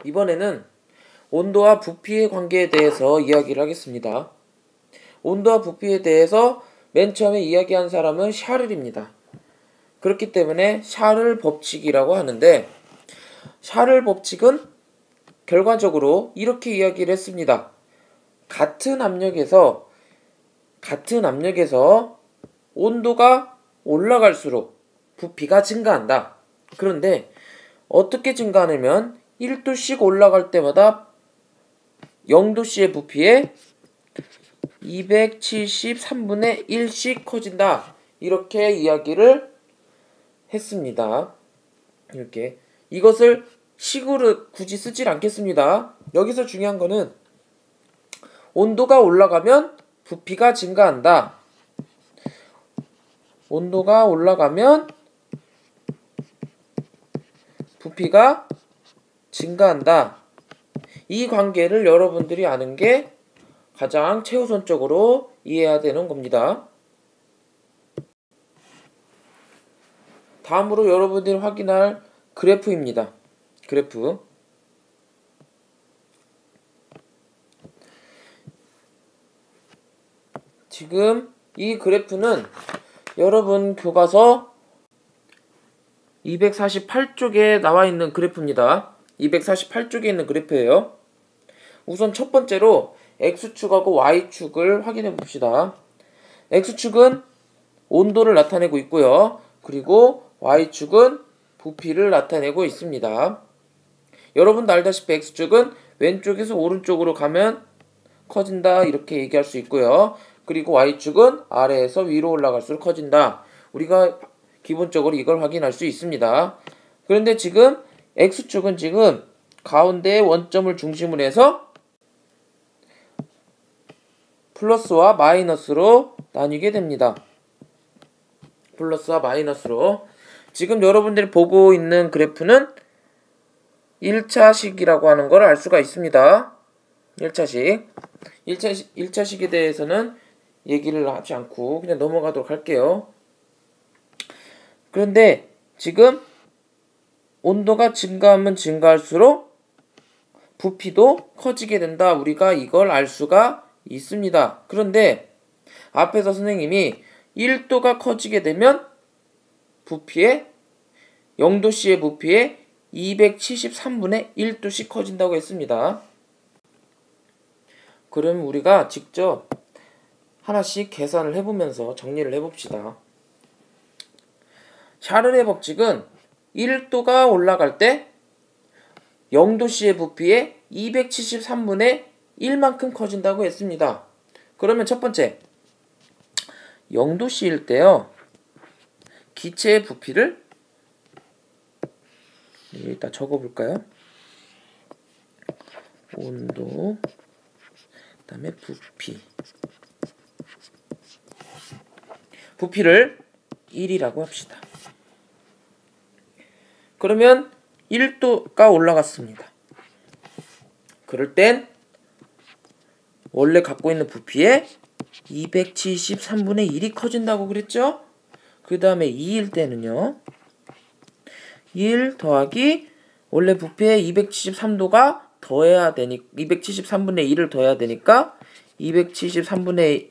이번에는 온도와 부피의 관계에 대해서 이야기를 하겠습니다. 온도와 부피에 대해서 맨 처음에 이야기한 사람은 샤를입니다. 그렇기 때문에 샤를 법칙이라고 하는데, 샤를 법칙은 결과적으로 이렇게 이야기를 했습니다. 같은 압력에서 온도가 올라갈수록 부피가 증가한다. 그런데 어떻게 증가하냐면 1도씩 올라갈 때마다 0도씨의 부피에 273분의 1씩 커진다. 이렇게 이야기를 했습니다. 이렇게. 이것을 식으로 굳이 쓰질 않겠습니다. 여기서 중요한 거는 온도가 올라가면 부피가 증가한다. 온도가 올라가면 부피가 증가한다. 이 관계를 여러분들이 아는 게 가장 최우선적으로 이해해야 되는 겁니다. 다음으로 여러분들이 확인할 그래프입니다. 그래프. 지금 이 그래프는 여러분 교과서 248쪽에 나와 있는 그래프입니다. 248쪽에 있는 그래프예요. 우선 첫 번째로 X축하고 Y축을 확인해 봅시다. X축은 온도를 나타내고 있고요. 그리고 Y축은 부피를 나타내고 있습니다. 여러분도 알다시피 X축은 왼쪽에서 오른쪽으로 가면 커진다 이렇게 얘기할 수 있고요. 그리고 Y축은 아래에서 위로 올라갈수록 커진다. 우리가 기본적으로 이걸 확인할 수 있습니다. 그런데 지금 X축은 지금 가운데에 원점을 중심으로 해서 플러스와 마이너스로 나뉘게 됩니다. 플러스와 마이너스로. 지금 여러분들이 보고 있는 그래프는 1차식이라고 하는 걸 알 수가 있습니다. 1차식. 1차식에 대해서는 얘기를 하지 않고 그냥 넘어가도록 할게요. 그런데 지금 온도가 증가하면 증가할수록 부피도 커지게 된다. 우리가 이걸 알 수가 있습니다. 그런데 앞에서 선생님이 1도가 커지게 되면 부피에 0도씨의 부피에 273분의 1도씩 커진다고 했습니다. 그럼 우리가 직접 하나씩 계산을 해보면서 정리를 해봅시다. 샤를의 법칙은 1도가 올라갈 때 0도씨의 부피에 273분의 1만큼 커진다고 했습니다. 그러면 첫 번째 0도씨일 때요. 기체의 부피를 일단 적어볼까요? 온도, 그 다음에 부피를 1이라고 합시다. 그러면 1도가 올라갔습니다. 그럴 땐 원래 갖고 있는 부피에 273분의 1이 커진다고 그랬죠? 그 다음에 2일 때는요. 1 더하기 원래 부피에 273도가 더해야 되니까 273분의 1을 더해야 되니까 273분의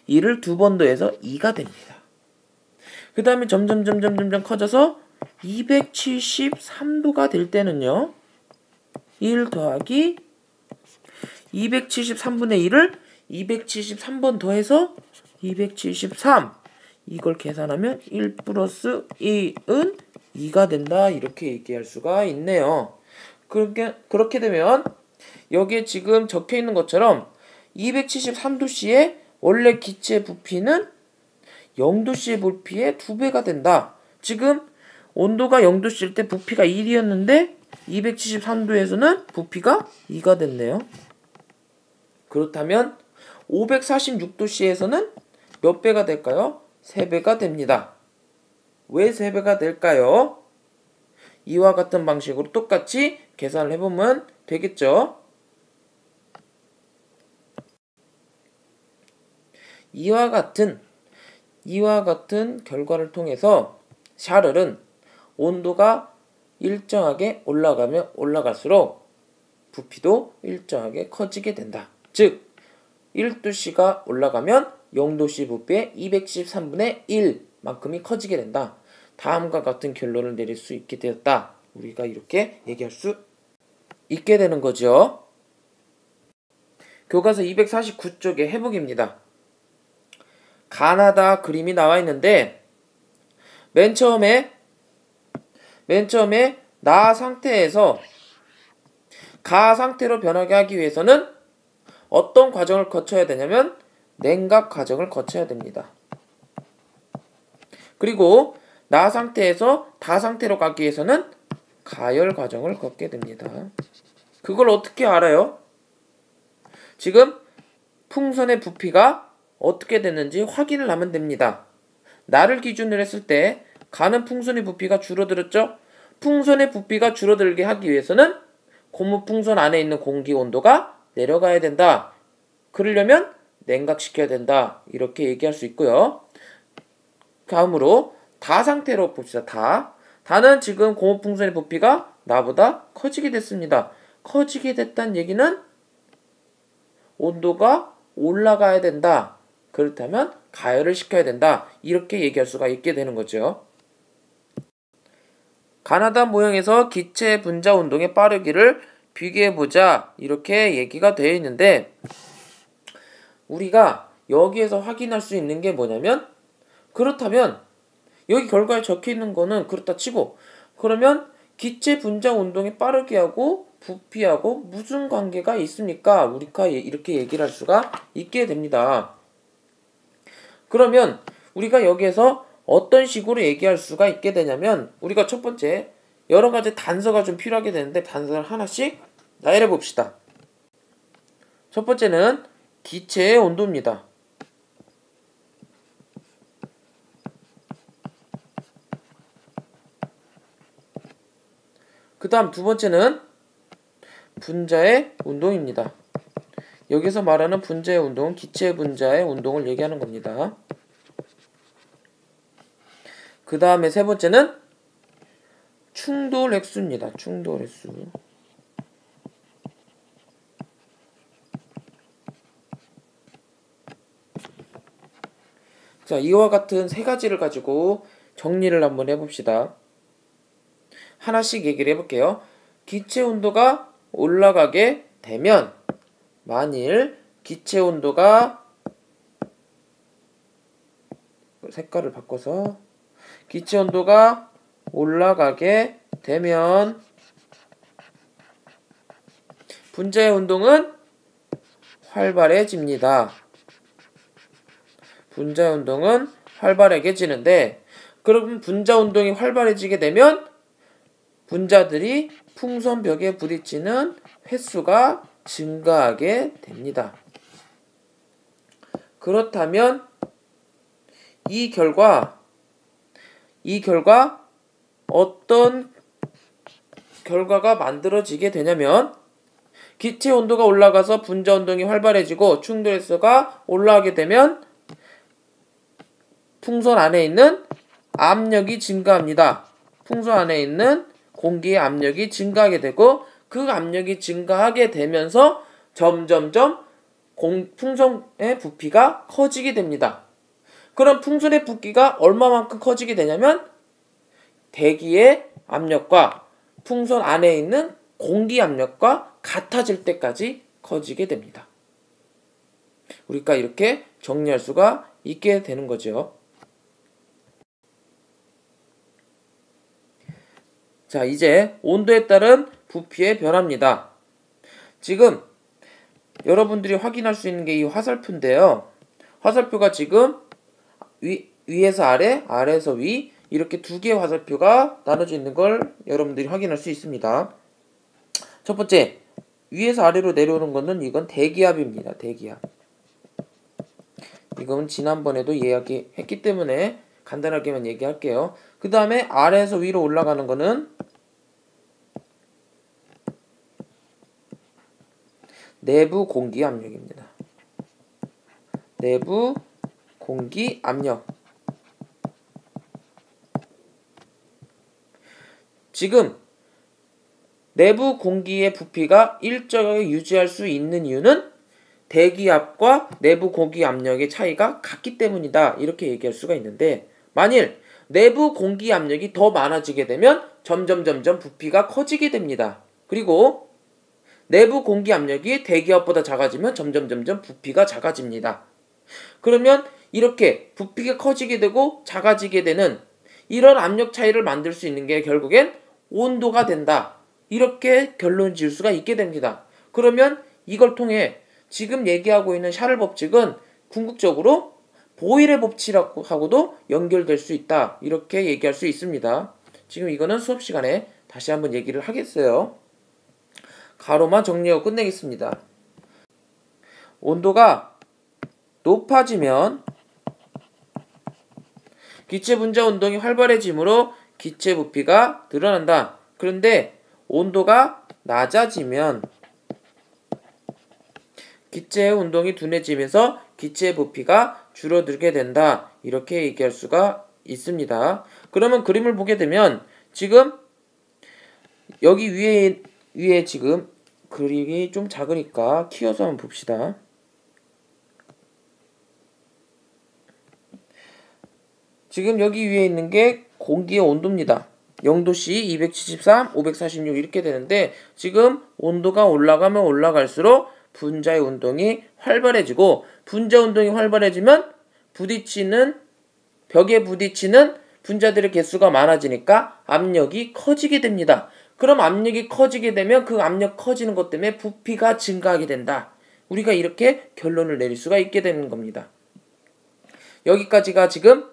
1을 두 번 더해서 2가 됩니다. 그 다음에 점점 커져서 273도가 될 때는요. 1 더하기 273분의 1을 273번 더해서 273. 이걸 계산하면 1 플러스 2은 2가 된다. 이렇게 얘기할 수가 있네요. 그렇게 되면 여기에 지금 적혀 있는 것처럼 273도씨의 원래 기체 부피는 0도씨의 부피의 2배가 된다. 지금 온도가 0도씨일 때 부피가 1이었는데 273도에서는 부피가 2가 됐네요. 그렇다면 546도씨에서는 몇 배가 될까요? 3배가 됩니다. 왜 3배가 될까요? 이와 같은 방식으로 똑같이 계산을 해보면 되겠죠. 이와 같은 결과를 통해서 샤를은 온도가 일정하게 올라가면 올라갈수록 부피도 일정하게 커지게 된다. 즉 1도씨가 올라가면 0도씨 부피의 213분의 1만큼이 커지게 된다. 다음과 같은 결론을 내릴 수 있게 되었다. 우리가 이렇게 얘기할 수 있게 되는 거죠. 교과서 249쪽의 해북입니다. 가나다 그림이 나와 있는데 맨 처음에 나 상태에서 가 상태로 변하게 하기 위해서는 어떤 과정을 거쳐야 되냐면 냉각 과정을 거쳐야 됩니다. 그리고 나 상태에서 다 상태로 가기 위해서는 가열 과정을 거치게 됩니다. 그걸 어떻게 알아요? 지금 풍선의 부피가 어떻게 됐는지 확인을 하면 됩니다. 나를 기준으로 했을 때 가는 풍선의 부피가 줄어들었죠? 풍선의 부피가 줄어들게 하기 위해서는 고무 풍선 안에 있는 공기 온도가 내려가야 된다. 그러려면 냉각시켜야 된다. 이렇게 얘기할 수 있고요. 다음으로 다 상태로 봅시다. 다는 지금 고무 풍선의 부피가 나보다 커지게 됐습니다. 커지게 됐다는 얘기는 온도가 올라가야 된다. 그렇다면 가열을 시켜야 된다. 이렇게 얘기할 수가 있게 되는 거죠. 가나다 모형에서 기체 분자 운동의 빠르기를 비교해보자. 이렇게 얘기가 되어 있는데 우리가 여기에서 확인할 수 있는 게 뭐냐면 그렇다면 여기 결과에 적혀있는 거는 그렇다 치고 그러면 기체 분자 운동의 빠르기하고 부피하고 무슨 관계가 있습니까? 우리가 이렇게 얘기를 할 수가 있게 됩니다. 그러면 우리가 여기에서 어떤 식으로 얘기할 수가 있게 되냐면 우리가 첫 번째 여러 가지 단서가 좀 필요하게 되는데 단서를 하나씩 나열해 봅시다. 첫 번째는 기체의 온도입니다. 그 다음 두 번째는 분자의 운동입니다. 여기서 말하는 분자의 운동은 기체 분자의 운동을 얘기하는 겁니다. 그 다음에 세 번째는 충돌 핵수입니다. 충돌 핵수. 자, 이와 같은 세 가지를 가지고 정리를 한번 해봅시다. 하나씩 얘기를 해볼게요. 기체 온도가 올라가게 되면 만일 기체 온도가 색깔을 바꿔서 기체 온도가 올라가게 되면 분자의 운동은 활발해집니다. 분자 운동은 활발해지는데 그럼 분자 운동이 활발해지게 되면 분자들이 풍선벽에 부딪히는 횟수가 증가하게 됩니다. 그렇다면 이 결과 어떤 결과가 만들어지게 되냐면 기체 온도가 올라가서 분자 운동이 활발해지고 충돌 횟수가 올라가게 되면 풍선 안에 있는 압력이 증가합니다. 풍선 안에 있는 공기의 압력이 증가하게 되고 그 압력이 증가하게 되면서 점점점 풍선의 부피가 커지게 됩니다. 그럼 풍선의 부피가 얼마만큼 커지게 되냐면 대기의 압력과 풍선 안에 있는 공기 압력과 같아질 때까지 커지게 됩니다. 우리가 이렇게 정리할 수가 있게 되는 거죠. 자, 이제 온도에 따른 부피의 변화입니다. 지금 여러분들이 확인할 수 있는 게 이 화살표인데요. 화살표가 지금 위에서 아래, 아래에서 위 이렇게 두 개의 화살표가 나눠져 있는 걸 여러분들이 확인할 수 있습니다. 첫 번째, 위에서 아래로 내려오는 거는 이건 대기압입니다. 대기압. 이건 지난번에도 이야기했기 때문에 간단하게만 얘기할게요. 그 다음에 아래에서 위로 올라가는 거는 내부 공기 압력입니다. 내부 공기 압력. 지금 내부 공기의 부피가 일정하게 유지할 수 있는 이유는 대기압과 내부 공기 압력의 차이가 같기 때문이다. 이렇게 얘기할 수가 있는데, 만일 내부 공기 압력이 더 많아지게 되면 점점 부피가 커지게 됩니다. 그리고 내부 공기 압력이 대기압보다 작아지면 점점 부피가 작아집니다. 그러면 이렇게 부피가 커지게 되고 작아지게 되는 이런 압력 차이를 만들 수 있는 게 결국엔 온도가 된다. 이렇게 결론 지을 수가 있게 됩니다. 그러면 이걸 통해 지금 얘기하고 있는 샤를 법칙은 궁극적으로 보일의 법칙하고도 연결될 수 있다. 이렇게 얘기할 수 있습니다. 지금 이거는 수업 시간에 다시 한번 얘기를 하겠어요. 가로만 정리하고 끝내겠습니다. 온도가 높아지면 기체 분자 운동이 활발해지므로 기체 부피가 늘어난다. 그런데 온도가 낮아지면 기체의 운동이 둔해지면서 기체의 부피가 줄어들게 된다. 이렇게 얘기할 수가 있습니다. 그러면 그림을 보게 되면 지금 여기 위에 지금 그림이 좀 작으니까 키워서 한번 봅시다. 지금 여기 위에 있는 게 공기의 온도입니다. 0도씨, 273, 546 이렇게 되는데 지금 온도가 올라가면 올라갈수록 분자의 운동이 활발해지고 분자 운동이 활발해지면 벽에 부딪히는 분자들의 개수가 많아지니까 압력이 커지게 됩니다. 그럼 압력이 커지게 되면 그 압력 커지는 것 때문에 부피가 증가하게 된다. 우리가 이렇게 결론을 내릴 수가 있게 되는 겁니다. 여기까지가 지금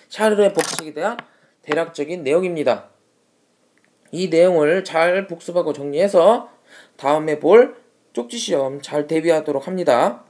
샤를의 법칙에 대한 대략적인 내용입니다. 이 내용을 잘 복습하고 정리해서 다음에 볼 쪽지 시험 잘 대비하도록 합니다.